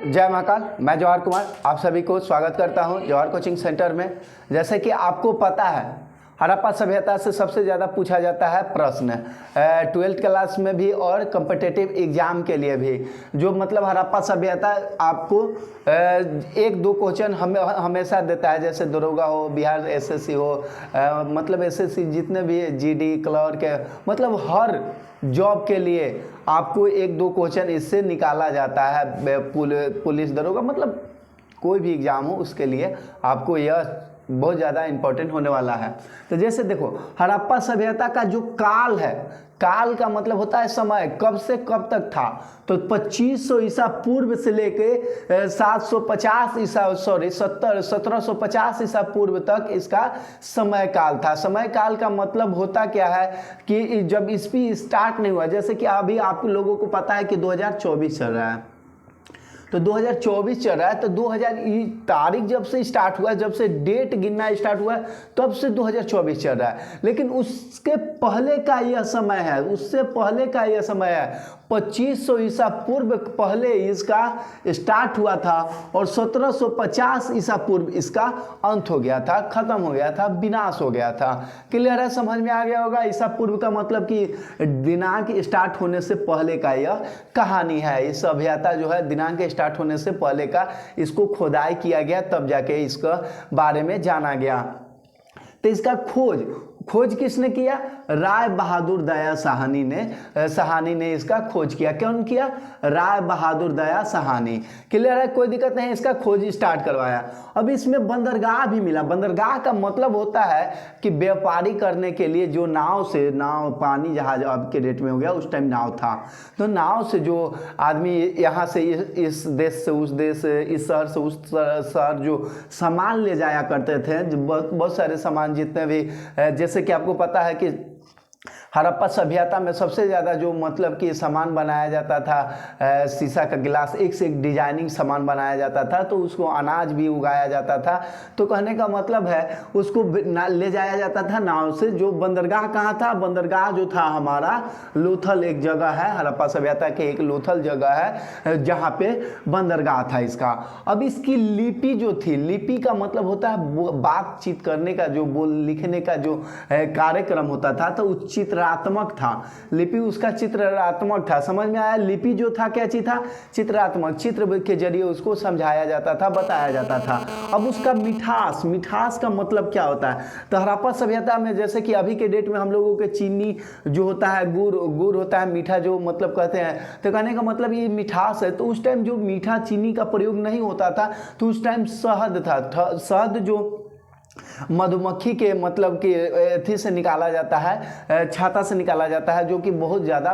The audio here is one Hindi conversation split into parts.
जय महाकाल। मैं जवाहर कुमार आप सभी को स्वागत करता हूं जवाहर कोचिंग सेंटर में। जैसे कि आपको पता है, हड़प्पा सभ्यता से सबसे ज़्यादा पूछा जाता है प्रश्न 12th क्लास में भी और कम्पिटिटिव एग्जाम के लिए भी। जो मतलब हड़प्पा सभ्यता आपको एक दो क्वेश्चन हमेशा देता है, जैसे दरोगा हो, बिहार एसएससी हो, मतलब एसएससी जितने भी जीडी क्लर्क, मतलब हर जॉब के लिए आपको एक दो क्वेश्चन इससे निकाला जाता है। पुलिस दरोगा, मतलब कोई भी एग्ज़ाम हो उसके लिए आपको यह बहुत ज़्यादा इम्पोर्टेंट होने वाला है। तो जैसे देखो, हड़प्पा सभ्यता का जो काल है, काल का मतलब होता है समय, कब से कब तक था। तो 2500 ईसा पूर्व से लेके 1750 ईसा पूर्व तक इसका समय काल था। समय काल का मतलब होता क्या है कि जब ईस्वी स्टार्ट नहीं हुआ, जैसे कि अभी आप लोगों को पता है कि 2024 चल रहा है, तो 2024 चल रहा है, तो 2000 तारीख जब से स्टार्ट हुआ, जब से डेट गिनना स्टार्ट हुआ, तब से 2024 चल रहा है। लेकिन उसके पहले का यह समय है, उससे पहले का यह समय है 2500 ईसा पूर्व पहले इसका स्टार्ट हुआ था और 1750 ईसा पूर्व इसका अंत हो गया था, खत्म हो गया था, विनाश हो गया था। क्लियर है, समझ में आ गया होगा। ईसा पूर्व का मतलब कि दिनांक स्टार्ट होने से पहले का यह कहानी है। इस सभ्यता जो है दिनांक स्टार्ट होने से पहले का, इसको खोदाई किया गया, तब जाके इसका बारे में जाना गया। तो इसका खोज किसने किया? राय बहादुर दया साहनी ने इसका खोज किया। कौन किया? राय बहादुर दया साहनी। क्लियर है, कोई दिक्कत नहीं, इसका खोज स्टार्ट करवाया। अब इसमें बंदरगाह भी मिला। बंदरगाह का मतलब होता है कि व्यापारी करने के लिए जो नाव पानी जहाज अब के डेट में हो गया, उस टाइम नाव था, तो नाव से जो आदमी यहाँ से इस देश से उस देश, इस शहर से उस शहर जो सामान ले जाया करते थे, बहुत सारे सामान जितने भी, जैसे कि आपको पता है कि हड़प्पा सभ्यता में सबसे ज़्यादा जो मतलब कि सामान बनाया जाता था, शीशा का गिलास, एक से एक डिजाइनिंग सामान बनाया जाता था, तो उसको अनाज भी उगाया जाता था। तो कहने का मतलब है उसको ले जाया जाता था नाव से। जो बंदरगाह कहाँ था? बंदरगाह जो था हमारा लोथल, एक जगह है हड़प्पा सभ्यता के, एक लोथल जगह है जहाँ पे बंदरगाह था इसका। अब इसकी लिपि जो थी, लिपि का मतलब होता है बातचीत करने का, जो लिखने का जो कार्यक्रम होता था, तो चित्रात्मक था। लिपि उसका चित्रात्मक था। समझ में आया? लिपि जो था क्या चीज था? चित्रात्मक, चित्र के जरिए उसको समझाया जाता था, बताया जाता था। अब उसका मिठास का मतलब क्या होता है? तो हड़प्पा सभ्यता में, जैसे कि अभी के डेट में हम लोगों के चीनी जो होता है, गुड़ होता है, मीठा जो मतलब कहते हैं, तो कहने का मतलब ये मिठास है। तो उस टाइम जो मीठा चीनी का प्रयोग नहीं होता था, तो उस टाइम शहद था। शहद जो मधुमक्खी के मतलब कि एथी से निकाला जाता है, छाता से निकाला जाता है, जो कि बहुत ज़्यादा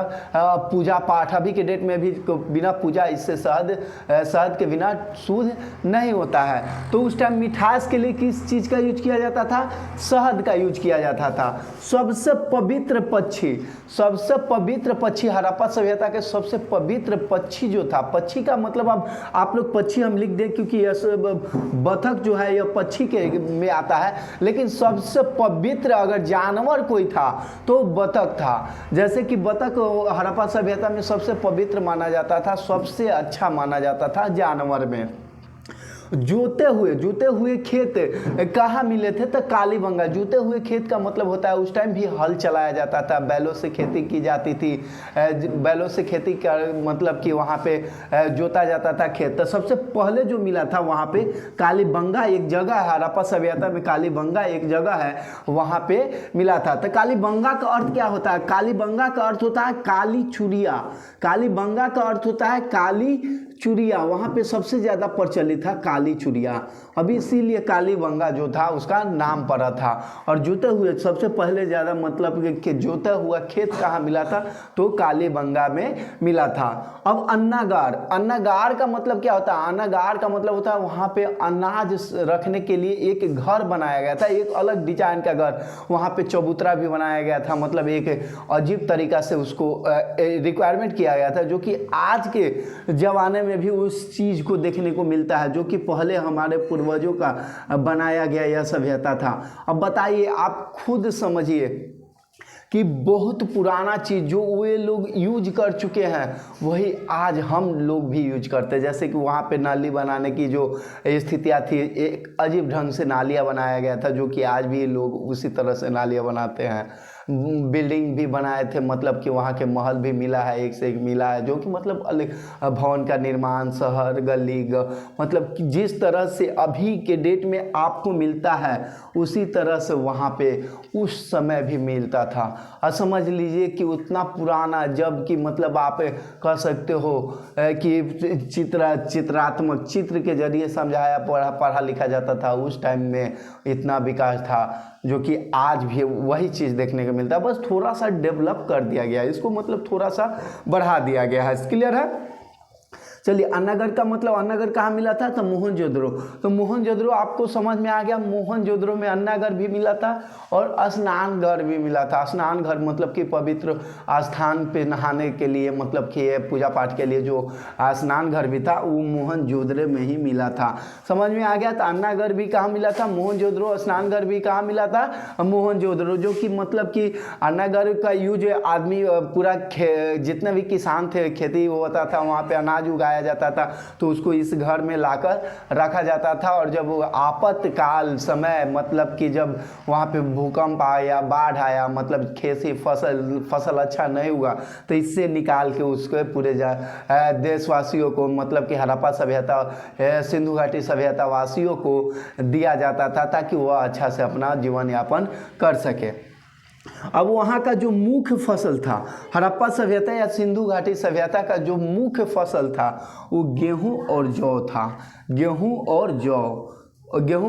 पूजा पाठ, अभी के डेट में भी बिना पूजा इससे शहद के बिना शुद्ध नहीं होता है। तो उस टाइम मिठास के लिए किस चीज़ का यूज किया जाता था? शहद का यूज किया जाता था। सबसे पवित्र पक्षी हड़प्पा सभ्यता के सबसे पवित्र पक्षी जो था, पक्षी का मतलब अब आप लोग पक्षी हम लिख दें, क्योंकि बतख जो है यह पक्षी के में आता है, लेकिन सबसे पवित्र अगर जानवर कोई था तो बतख था। जैसे कि बतख हड़प्पा सभ्यता में सबसे पवित्र माना जाता था, सबसे अच्छा माना जाता था जानवर में। जोते हुए खेत कहाँ मिले थे? तो कालीबंगा। जोते हुए खेत का मतलब होता है उस टाइम भी हल चलाया जाता था, बैलों से खेती की जाती थी। बैलों से खेती का मतलब कि वहाँ पे जोता जाता था खेत। तो सबसे पहले जो मिला था वहाँ पे कालीबंगा एक जगह है, हड़प्पा सभ्यता में कालीबंगा एक जगह है, वहाँ पे मिला था। तो कालीबंगा का अर्थ क्या होता है? कालीबंगा का अर्थ होता है काली चुरिया। कालीबंगा का अर्थ होता है काली चुरिया। वहाँ पे सबसे ज़्यादा प्रचलित था काली चुरिया। अभी इसीलिए कालीबंगा जो था उसका नाम पड़ा था। और जोते हुए सबसे पहले ज़्यादा मतलब कि जोता हुआ खेत कहाँ मिला था? तो कालीबंगा में मिला था। अब अन्नागार का मतलब क्या होता है? अन्नागार का मतलब होता है वहाँ पे अनाज रखने के लिए एक घर बनाया गया था, एक अलग डिजाइन का घर। वहाँ पे चबूतरा भी बनाया गया था, मतलब एक अजीब तरीका से उसको रिक्वायरमेंट किया गया था, जो कि आज के ज़माने में भी उस चीज़ को देखने को मिलता है, जो कि पहले हमारे पूर्वजों का बनाया गया यह सभ्यता था। अब बताइए, आप खुद समझिए कि बहुत पुराना चीज़ जो वे लोग यूज कर चुके हैं वही आज हम लोग भी यूज करते हैं। जैसे कि वहाँ पे नाली बनाने की जो स्थितियाँ थी, एक अजीब ढंग से नालियाँ बनाया गया था, जो कि आज भी लोग उसी तरह से नालियाँ बनाते हैं। बिल्डिंग भी बनाए थे, मतलब कि वहाँ के महल भी मिला है, एक से एक मिला है, जो कि मतलब भवन का निर्माण, शहर गली मतलब कि जिस तरह से अभी के डेट में आपको मिलता है उसी तरह से वहाँ पे उस समय भी मिलता था। और समझ लीजिए कि उतना पुराना, जब कि मतलब आप कह सकते हो कि चित्रात्मक चित्र के जरिए समझाया पढ़ा लिखा जाता था, उस टाइम में इतना विकास था, जो कि आज भी वही चीज़ देखने को मिलता है, बस थोड़ा सा डेवलप कर दिया गया है इसको, मतलब थोड़ा सा बढ़ा दिया गया है। क्लियर है? चलिए, अन्नागढ़ का मतलब अन्नागढ़ कहाँ मिला था? तो मोहनजोदड़ो। तो मोहनजोदड़ो आपको समझ में आ गया, मोहनजोदड़ो में अन्नागढ़ भी मिला था और स्नान घर भी मिला था। स्नान घर मतलब कि पवित्र स्थान पे नहाने के लिए, मतलब कि पूजा पाठ के लिए जो स्नान घर भी था वो मोहनजोदड़ो में ही मिला था। समझ में आ गया? तो अन्नागढ़ भी कहाँ मिला था? मोहनजोदड़ो। स्नान घर भी कहाँ मिला था? मोहनजोदड़ो। जो कि मतलब कि अन्नागढ़ का यूज आदमी पूरा जितने भी किसान थे, खेती होता था, वहाँ पे अनाज उगाया जाता था, तो उसको इस घर में लाकर रखा जाता था। और जब आपातकाल समय, मतलब कि जब वहाँ पे भूकंप आया, बाढ़ आया, मतलब खेती फसल अच्छा नहीं हुआ, तो इससे निकाल के उसको पूरे देशवासियों को, मतलब कि हड़प्पा सभ्यता, सिंधु घाटी सभ्यता वासियों को दिया जाता था, ताकि वह अच्छा से अपना जीवन यापन कर सके। अब वहाँ का जो मुख्य फसल था, हड़प्पा सभ्यता या सिंधु घाटी सभ्यता का जो मुख्य फसल था वो गेहूं और जौ था। गेहूं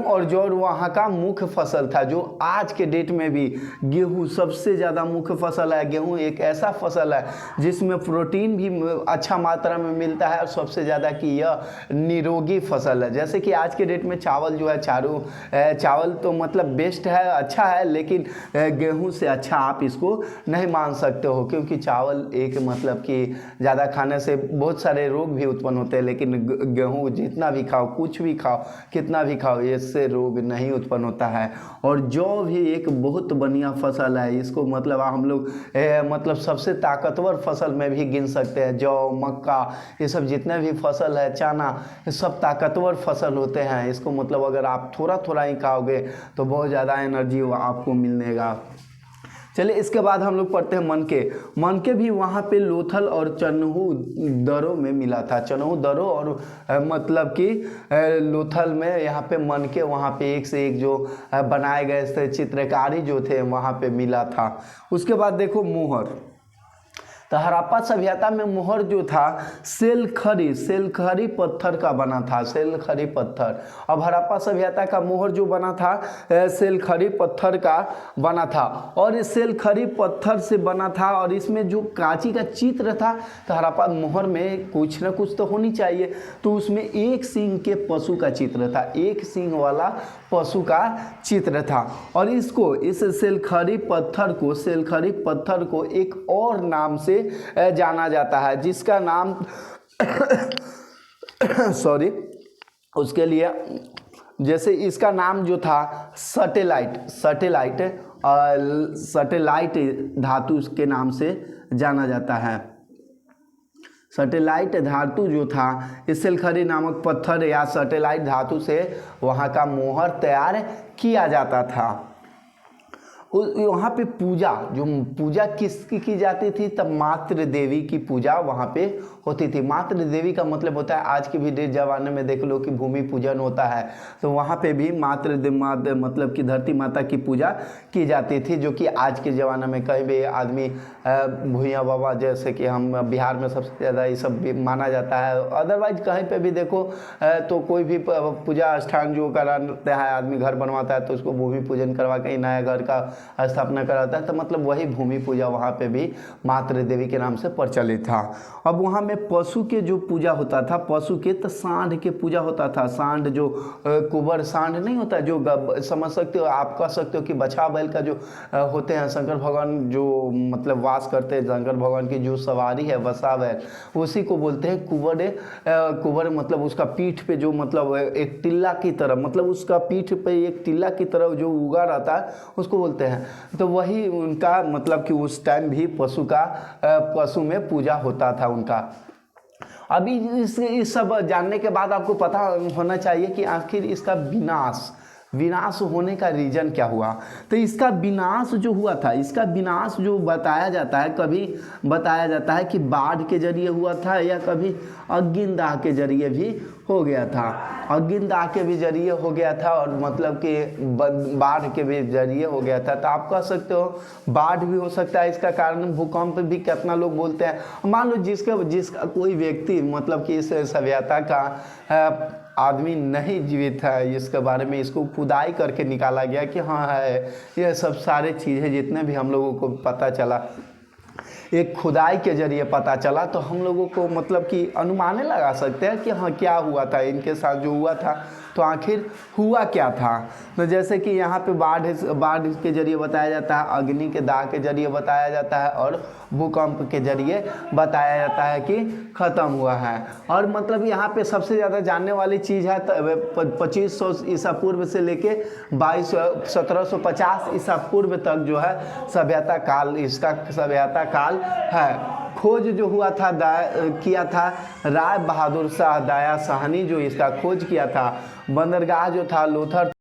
और जौ वहाँ का मुख्य फसल था, जो आज के डेट में भी गेहूं सबसे ज़्यादा मुख्य फसल है। गेहूं एक ऐसा फसल है जिसमें प्रोटीन भी अच्छा मात्रा में मिलता है, और सबसे ज़्यादा कि यह निरोगी फसल है। जैसे कि आज के डेट में चावल जो है, चावल तो मतलब बेस्ट है, अच्छा है, लेकिन गेहूं से अच्छा आप इसको नहीं मान सकते हो, क्योंकि चावल एक मतलब कि ज़्यादा खाने से बहुत सारे रोग भी उत्पन्न होते हैं, लेकिन गेहूँ जितना भी खाओ, कुछ भी खाओ, कितना भी खाओ, इससे रोग नहीं उत्पन्न होता है। और जौ भी एक बहुत बढ़िया फसल है, इसको मतलब हम लोग मतलब सबसे ताकतवर फसल में भी गिन सकते हैं। जौ, मक्का, ये सब जितने भी फसल है, चना, ये सब ताकतवर फसल होते हैं। इसको मतलब अगर आप थोड़ा थोड़ा ही खाओगे तो बहुत ज़्यादा एनर्जी आपको मिलेगा। चलिए, इसके बाद हम लोग पढ़ते हैं मनके भी वहाँ पे लोथल और चन्हू दरों में मिला था। चन्हू दरों और मतलब कि लोथल में यहाँ पे मनके, वहाँ पे एक से एक जो बनाए गए थे चित्रकारी जो थे वहाँ पे मिला था। उसके बाद देखो मोहर। तो हड़प्पा सभ्यता में मोहर जो था सेलखरी पत्थर का बना था, सेलखरी पत्थर। अब हड़प्पा सभ्यता का मोहर जो बना था सेलखरी पत्थर का बना था, और इस सेलखरी पत्थर से बना था, और इसमें जो कांची का चित्र था, तो हड़प्पा मोहर में कुछ ना कुछ तो होनी चाहिए, तो उसमें एक सींग के पशु का चित्र था, एक सींग वाला पशु का चित्र था। और इसको, इस सेलखरी पत्थर को एक और नाम से जाना जाता है, जिसका नाम उसके लिए, जैसे इसका नाम जो था सटेलाइट धातु के नाम से जाना जाता है। सटेलाइट धातु जो था, इस सेलखरी नामक पत्थर या सटेलाइट धातु से वहाँ का मोहर तैयार किया जाता था। वहाँ पे पूजा किसकी की जाती थी? तब मातृ देवी की पूजा वहाँ पे होती थी। मातृ देवी का मतलब होता है, आज के भी जमाने में देख लो कि भूमि पूजन होता है, तो वहाँ पे भी मतलब कि धरती माता की पूजा की जाती थी, जो कि आज के ज़माने में कहीं भी आदमी भूया बाबा, जैसे कि हम बिहार में सबसे ज़्यादा ये सब भी माना जाता है। अदरवाइज कहीं पे भी देखो तो कोई भी पूजा स्थान जो कराता है, आदमी घर बनवाता है तो उसको भूमि पूजन करवा के नया घर का स्थापना कराता है, तो मतलब वही भूमि पूजा वहाँ पे भी मातृ देवी के नाम से प्रचलित था। अब वहाँ में समय पशु के जो पूजा होता था, पशु के तो सांड के पूजा होता था। सांड जो कुंवर सांड नहीं होता, जो समझ सकते हो, आप कह सकते हो कि बछा बैल का जो होते हैं, शंकर भगवान जो मतलब वास करते हैं, शंकर भगवान की जो सवारी है बसा बैल, उसी को बोलते हैं कुंवर। कुंवर मतलब उसका पीठ पे जो मतलब एक टिल्ला की तरह, मतलब उसका पीठ पे एक टिल्ला की तरह जो उगा रहता है उसको बोलते हैं। तो वही उनका मतलब कि उस टाइम भी पशु में पूजा होता था उनका। अभी इस सब जानने के बाद आपको पता होना चाहिए कि आखिर इसका विनाश होने का रीजन क्या हुआ। तो इसका विनाश जो हुआ था, इसका विनाश जो बताया जाता है, कभी बताया जाता है कि बाढ़ के जरिए हुआ था या कभी अग्निदाह के जरिए भी हो गया था। अग्निदाह के भी जरिए हो गया था और मतलब कि बाढ़ के भी जरिए हो गया था। तो आप कह सकते हो बाढ़ भी हो सकता है इसका कारण, भूकंप भी कितना लोग बोलते हैं। मान लो जिसका कोई व्यक्ति मतलब कि इस सभ्यता का आदमी नहीं जीवित है, इसके बारे में इसको खुदाई करके निकाला गया कि हाँ है, ये सब सारे चीज़ें जितने भी हम लोगों को पता चला, एक खुदाई के जरिए पता चला, तो हम लोगों को मतलब कि अनुमाने लगा सकते हैं कि हाँ क्या हुआ था इनके साथ जो हुआ था, तो आखिर हुआ क्या था। तो जैसे कि यहाँ पे बाढ़ के जरिए बताया जाता है, अग्नि के दाह के जरिए बताया जाता है और भूकंप के जरिए बताया जाता है कि ख़त्म हुआ है। और मतलब यहाँ पे सबसे ज़्यादा जानने वाली चीज़ है 2500 ईसा पूर्व से लेके 1750 ईसा पूर्व तक जो है सभ्यता काल, इसका सभ्यता काल है। खोज जो हुआ था किया था राय बहादुर शाह दया साहनी, जो इसका खोज किया था। बंदरगाह जो था लोथर